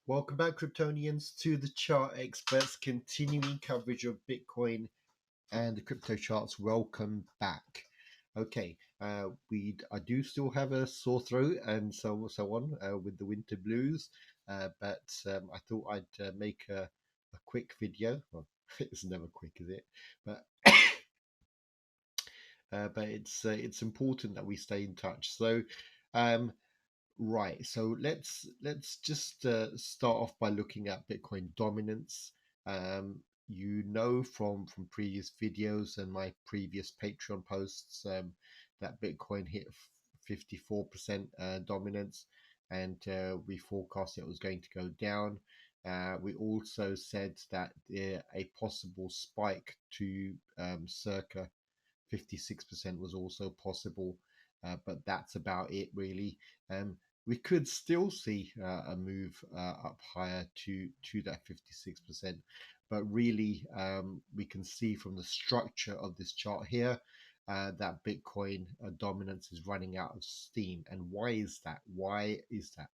Welcome back, Kryptonians, to the Chart Experts continuing coverage of Bitcoin and the crypto charts. Welcome back. Okay, I do still have a sore throat and so on with the winter blues, but I thought I'd make a quick video. Well, it's never quick, is it? But it's important that we stay in touch. So um, right. So let's just start off by looking at Bitcoin dominance. You know from previous videos and my previous Patreon posts that Bitcoin hit 54% dominance, and we forecast it was going to go down. We also said that a possible spike to circa 56% was also possible, but that's about it really. We could still see a move up higher to that 56%, but really we can see from the structure of this chart here that Bitcoin dominance is running out of steam. And why is that? Why is that?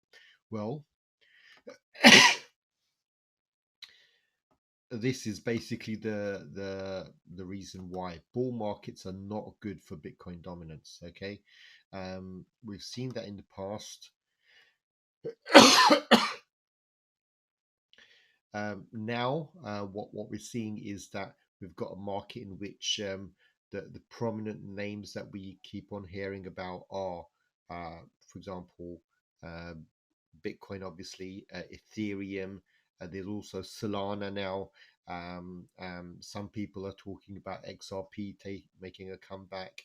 Well, this is basically the reason why bull markets are not good for Bitcoin dominance. Okay, we've seen that in the past. Now, what we're seeing is that we've got a market in which the prominent names that we keep on hearing about are, for example, uh, Bitcoin, obviously, Ethereum. There's also Solana now. Some people are talking about XRP making a comeback.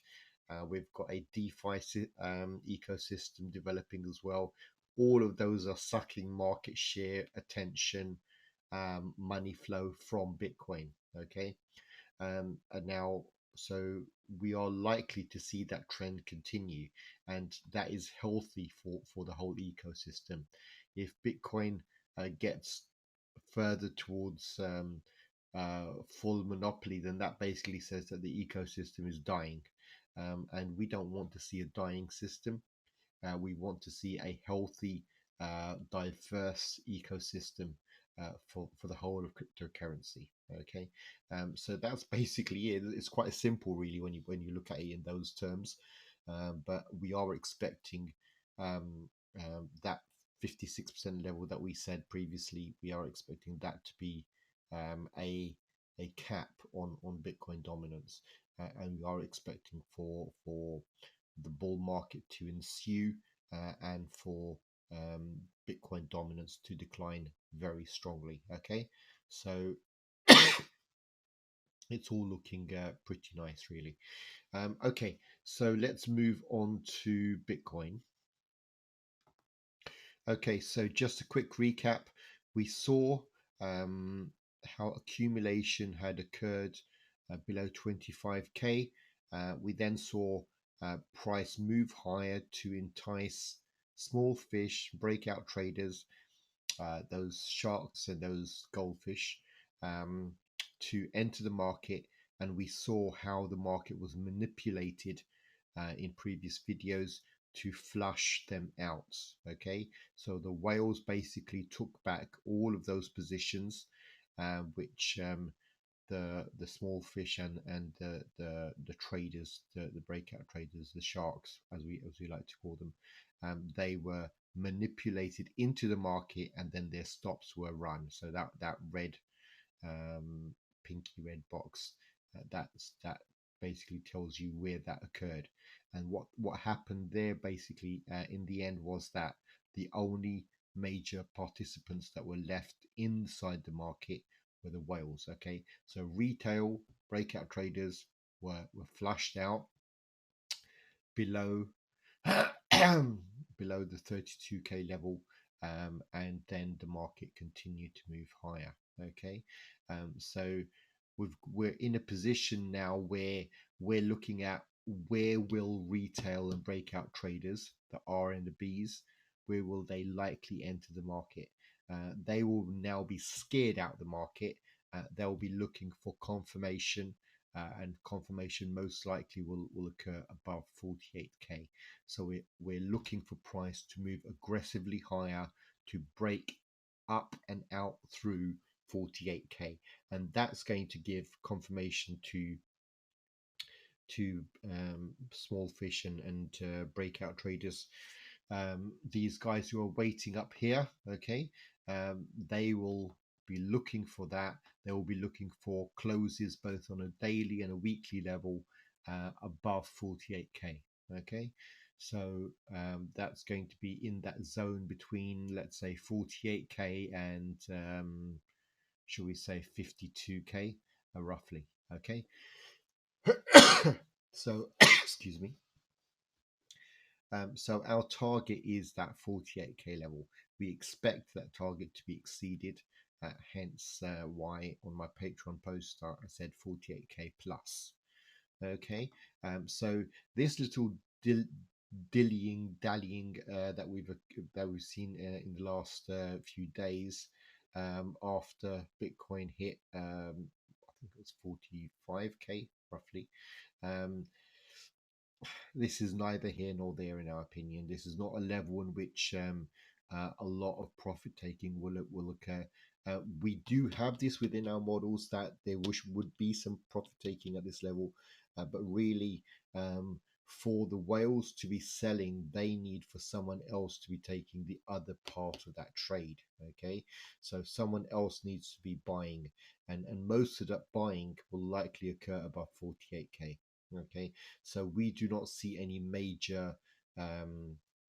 We've got a DeFi ecosystem developing as well. All of those are sucking market share, attention, money flow from Bitcoin. Okay, and now so we are likely to see that trend continue, and that is healthy for the whole ecosystem. If Bitcoin gets further towards full monopoly, then that basically says that the ecosystem is dying, and we don't want to see a dying system. We want to see a healthy, diverse ecosystem for the whole of cryptocurrency. Okay, so that's basically it. It's quite simple, really, when you look at it in those terms. But we are expecting that 56% level that we said previously. We are expecting that to be a cap on Bitcoin dominance, and we are expecting for the bull market to ensue and for Bitcoin dominance to decline very strongly. Okay, so it's all looking pretty nice, really. Okay, so let's move on to Bitcoin. Okay, so just a quick recap. We saw how accumulation had occurred below 25k. We then saw price move higher to entice small fish, breakout traders, those sharks and those goldfish, to enter the market. And we saw how the market was manipulated in previous videos to flush them out. Okay, so the whales basically took back all of those positions, which the small fish and the traders, the breakout traders, the sharks, as we like to call them, they were manipulated into the market, and then their stops were run. So that red, pinky red box, that basically tells you where that occurred. And what happened there basically in the end was that the only major participants that were left inside the market were the whales. Okay, so retail breakout traders were flushed out below below the 32k level, and then the market continued to move higher. Okay, so we're in a position now where we're looking at where will retail and breakout traders, the R and the Bs, where will they likely enter the market? They will now be scared out of the market. They'll be looking for confirmation, and confirmation most likely will occur above 48k. So we're looking for price to move aggressively higher to break up and out through 48k, and that's going to give confirmation to small fish and breakout traders. These guys who are waiting up here, okay, they will be looking for that. They will be looking for closes both on a daily and a weekly level above 48k. Okay, so that's going to be in that zone between, let's say, 48k and shall we say 52k, roughly. Okay, so excuse me. So our target is that 48k level. We expect that target to be exceeded. Hence why on my Patreon post I said 48k plus. Okay, so this little dallying that we've seen in the last few days after Bitcoin hit, I think it was 45k roughly. Um, this is neither here nor there in our opinion. This is not a level in which a lot of profit taking will occur. We do have this within our models that there would be some profit taking at this level, but really for the whales to be selling, they need for someone else to be taking the other part of that trade. Okay, so someone else needs to be buying, and most of that buying will likely occur above 48k. Okay, so we do not see any major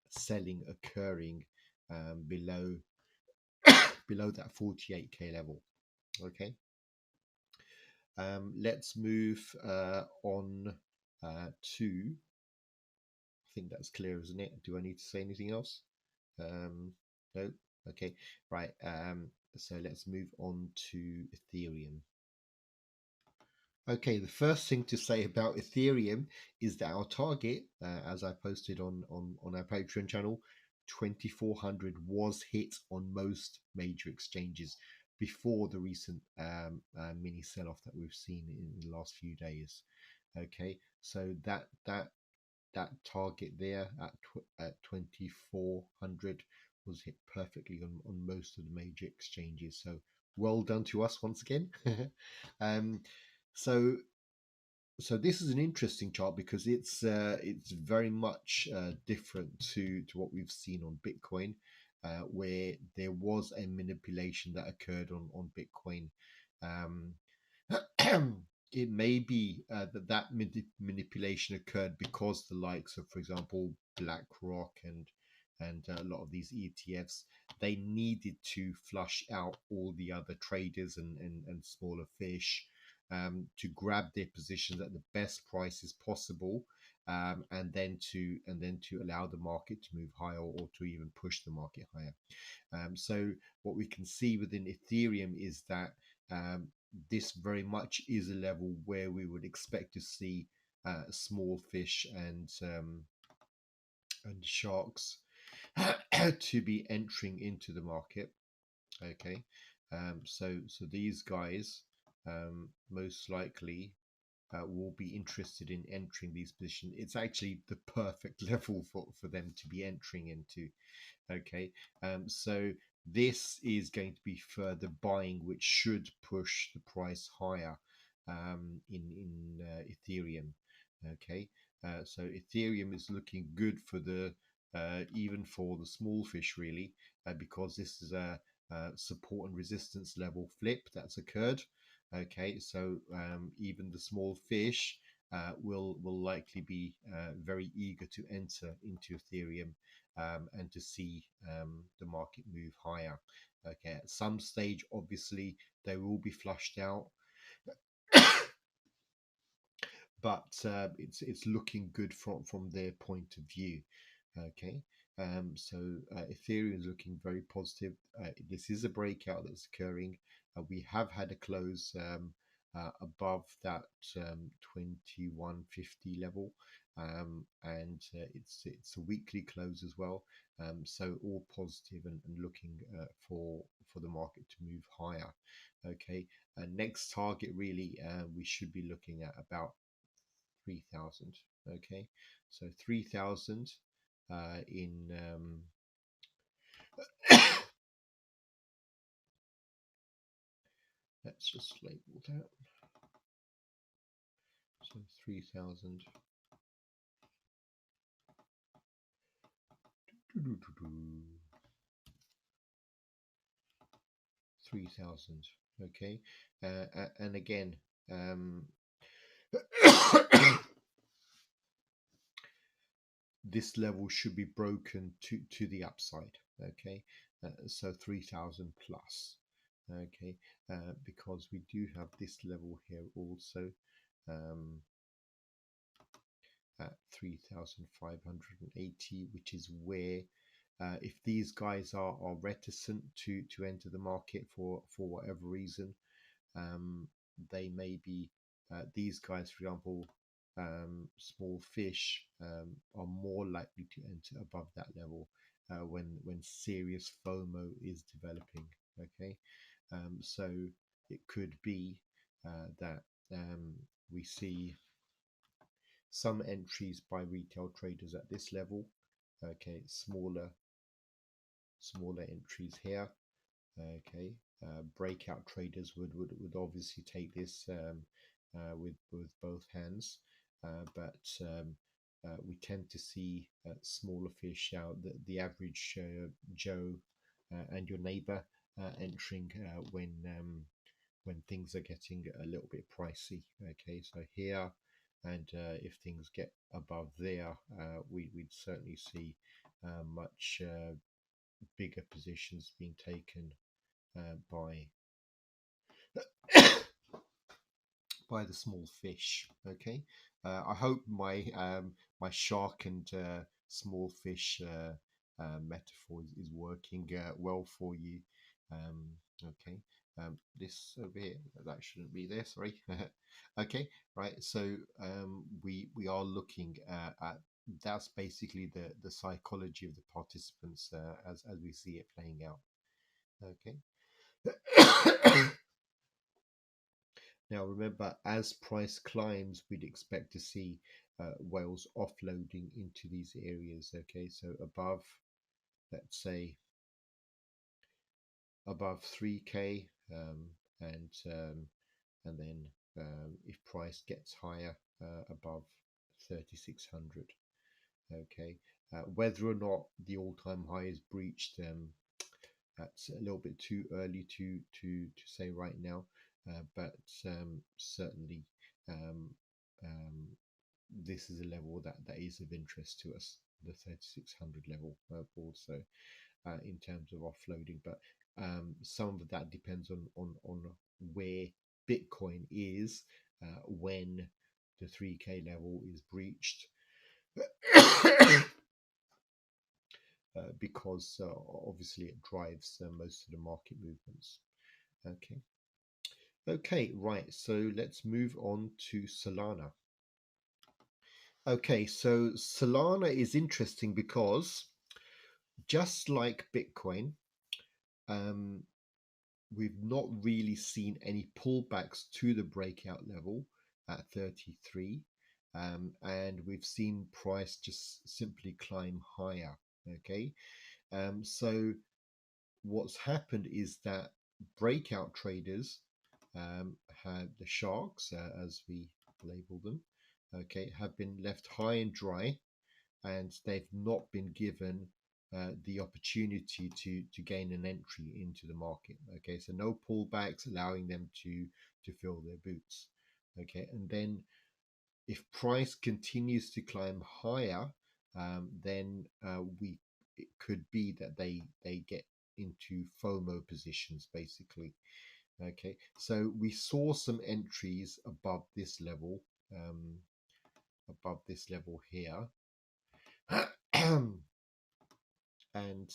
selling occurring below below that 48k level. Okay, let's move on to. I think that's clear, isn't it? Do I need to say anything else? No. Okay, right. So let's move on to Ethereum. Okay, the first thing to say about Ethereum is that our target, as I posted on our Patreon channel, 2400 was hit on most major exchanges before the recent mini sell-off that we've seen in the last few days. Okay, so that target there at 2400 was hit perfectly on most of the major exchanges. So well done to us once again. um, so so this is an interesting chart because it's very much different to what we've seen on Bitcoin, where there was a manipulation that occurred on Bitcoin. Um, it may be that manipulation occurred because the likes of, for example, BlackRock and a lot of these ETFs, they needed to flush out all the other traders and smaller fish to grab their positions at the best prices possible, and then to allow the market to move higher or to even push the market higher. So what we can see within Ethereum is that this very much is a level where we would expect to see small fish and sharks to be entering into the market. Okay, so these guys most likely will be interested in entering these positions. It's actually the perfect level for them to be entering into. Okay, so this is going to be further buying, which should push the price higher in Ethereum. Okay, so Ethereum is looking good for the even for the small fish really, because this is a support and resistance level flip that's occurred. Okay, so even the small fish will likely be very eager to enter into Ethereum and to see the market move higher. Okay, at some stage, obviously, they will be flushed out, but it's looking good from their point of view. Okay, so Ethereum is looking very positive. This is a breakout that's occurring. We have had a close above that 2150 level, and it's a weekly close as well. So all positive and looking for the market to move higher. Okay, next target really we should be looking at about 3000. Okay, so 3000 in Let's just label that. So 3,000. 3,000. Okay, and again, this level should be broken to the upside. Okay, so 3,000 plus. Okay, because we do have this level here also. At 3,580, which is where if these guys are reticent to enter the market for whatever reason, they may be these guys, for example, small fish are more likely to enter above that level when serious FOMO is developing. Okay, so it could be that we see some entries by retail traders at this level. Okay, smaller entries here. Okay, breakout traders would obviously take this with both hands, but we tend to see smaller fish out the average Joe and your neighbor entering when things are getting a little bit pricey. Okay, so here, and if things get above there, we'd certainly see much bigger positions being taken by by the small fish. Okay, I hope my shark and small fish metaphor is working well for you. Okay, this over here, that shouldn't be there. Sorry. Okay, right. So we are looking at that's basically the psychology of the participants as we see it playing out. Okay. Now remember, as price climbs, we'd expect to see whales offloading into these areas. Okay, so above, let's say, above 3K, and then if price gets higher, above 3,600. Okay, whether or not the all-time high is breached, that's a little bit too early to say right now, but certainly um, um, this is a level that is of interest to us, the 3,600 level also in terms of offloading. But some of that depends on where Bitcoin is when the 3K level is breached. Because obviously it drives most of the market movements. Okay. Okay, right. So let's move on to Solana. Okay, so Solana is interesting because just like Bitcoin, um, we've not really seen any pullbacks to the breakout level at 33. And we've seen price just simply climb higher. Okay, so what's happened is that breakout traders have the sharks, as we label them, okay, have been left high and dry, and they've not been given the opportunity to gain an entry into the market. Okay, so no pullbacks allowing them to fill their boots. Okay, and then if price continues to climb higher, then we it could be that they get into FOMO positions basically. Okay, so we saw some entries above this level here, and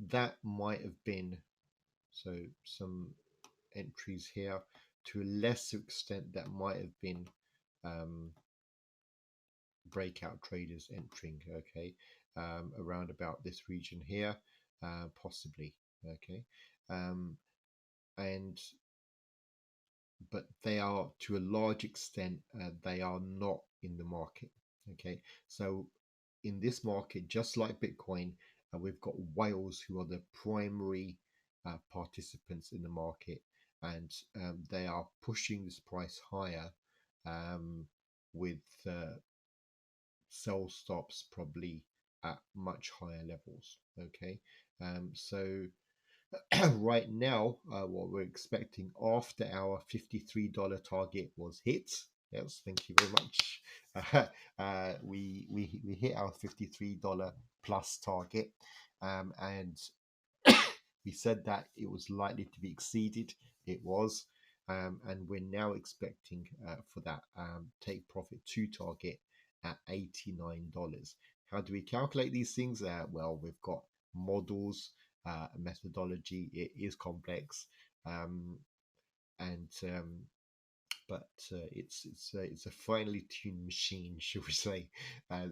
that might have been so some entries here to a lesser extent that might have been um, breakout traders entering. Okay, around about this region here, possibly. Okay, um, and but they are to a large extent they are not in the market. Okay, so in this market, just like Bitcoin, we've got whales who are the primary participants in the market, and they are pushing this price higher with sell stops probably at much higher levels. Okay, so right now, what we're expecting after our $53 target was hit. Yes, thank you very much. We hit our $53 plus target, and we said that it was likely to be exceeded. It was, and we're now expecting for that take profit to target at $89. How do we calculate these things? Well, we've got models, methodology. It is complex, um, and but it's a finely tuned machine, should we say?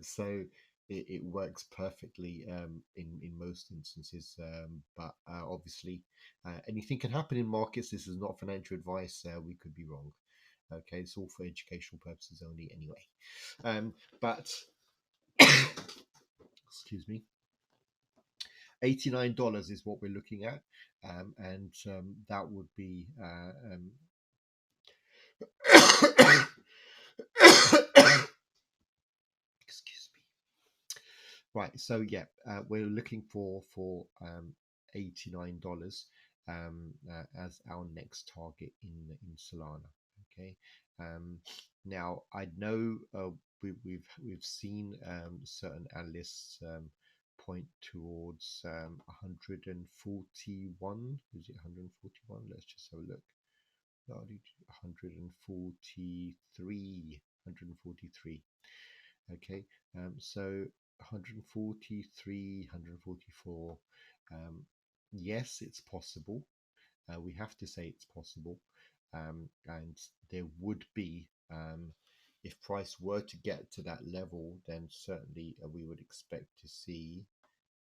So it works perfectly in most instances. But obviously, anything can happen in markets. This is not financial advice. We could be wrong. Okay, it's all for educational purposes only, anyway. But excuse me, $89 is what we're looking at, and that would be excuse me. Right, so yeah, we're looking for $89 as our next target in Solana. Okay, um, now I know we've seen certain analysts point towards 141. Is it 141? Let's just have a look. 143. 143. Okay, so 143, 144. Yes, it's possible. We have to say it's possible, and there would be, if price were to get to that level, then certainly we would expect to see.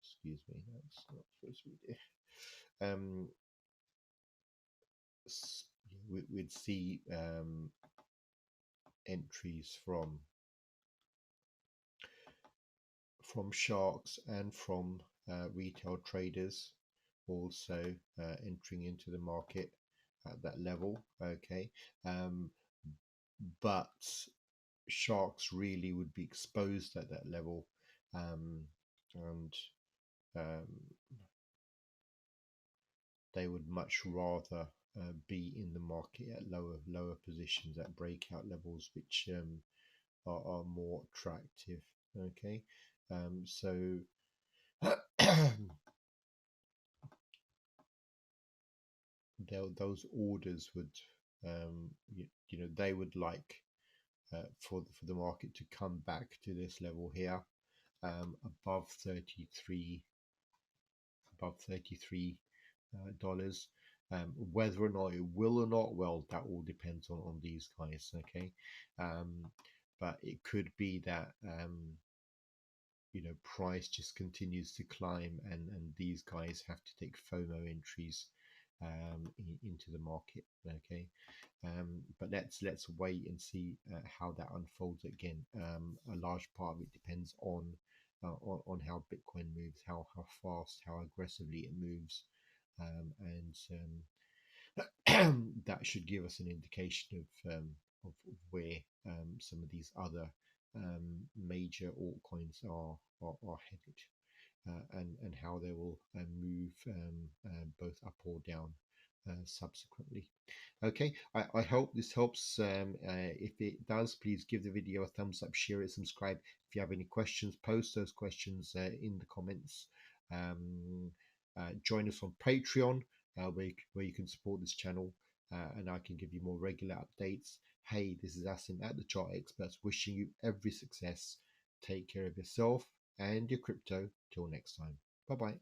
Excuse me, that's not supposed to be there. We'd see entries from sharks and from retail traders also entering into the market at that level. Okay, um, but sharks really would be exposed at that level, and um, they would much rather be in the market at lower positions at breakout levels, which are more attractive. Okay, so those orders would, they would like for the market to come back to this level here, above 33, dollars. Whether or not it will or not, well, that all depends on these guys. Okay, but it could be that price just continues to climb, and these guys have to take FOMO entries into the market. Okay, but let's wait and see how that unfolds. Again, a large part of it depends on how Bitcoin moves, how fast, how aggressively it moves, and that should give us an indication of where some of these other major altcoins are headed, and how they will move both up or down subsequently. Okay, I hope this helps. If it does, please give the video a thumbs up, share it, subscribe. If you have any questions, post those questions in the comments. Um, Join us on Patreon, where you can support this channel, and I can give you more regular updates. Hey, this is Asim at the Chart Experts, wishing you every success. Take care of yourself and your crypto. Till next time. Bye bye.